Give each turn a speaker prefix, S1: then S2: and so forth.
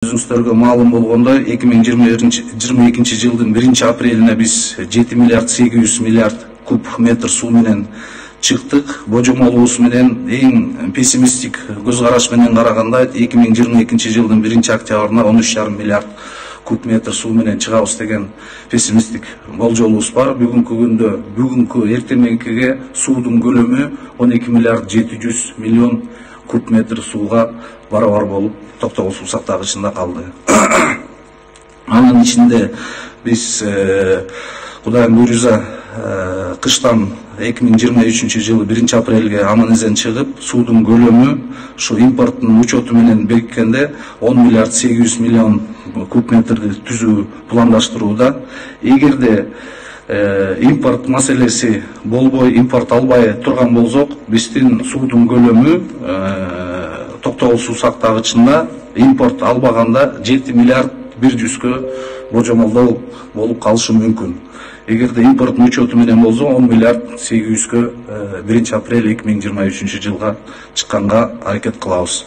S1: Өзүңүздөргө маалым болгондой 2022 жылдын 1-апрелине биз 7 миллиард 800 миллиард куб метр суу менен чыктык. Божомолубуз менен эң пессимистик көз караш менен караганда 2022 жылдын 1-октябрына 13,5 миллиард куб метр суу менен чыгабыз деген пессимистик болжолубуз бар. Бүгүнкү эртеңкиге суудун көлөмү 12 миллиард 700 миллион куб метр сууга барабар болуп Токтогул суу сактагычында калды. Анын ичинде биз Кудайым буйрса кыштан 2023 жылы 1-апрелге аман-эсен чыгып, суудун көлөмү ушу импорттун учету менен бекиткенде 10 миллиард 800 миллион куб метрди түзүү пландаштырууда. Эгерде импорт маселеси болбой, импорт албай турган болсок, биздин суудун көлөмү Токтогул суу сактагычында импорт албаганда 7 миллиард 100 божомолдоо болуп калышы мүмкүн. Эгерде импорттун учету менен болсо 10 миллиард 800 1-апрель 2023 жылга чыкканга аракет кылабыз.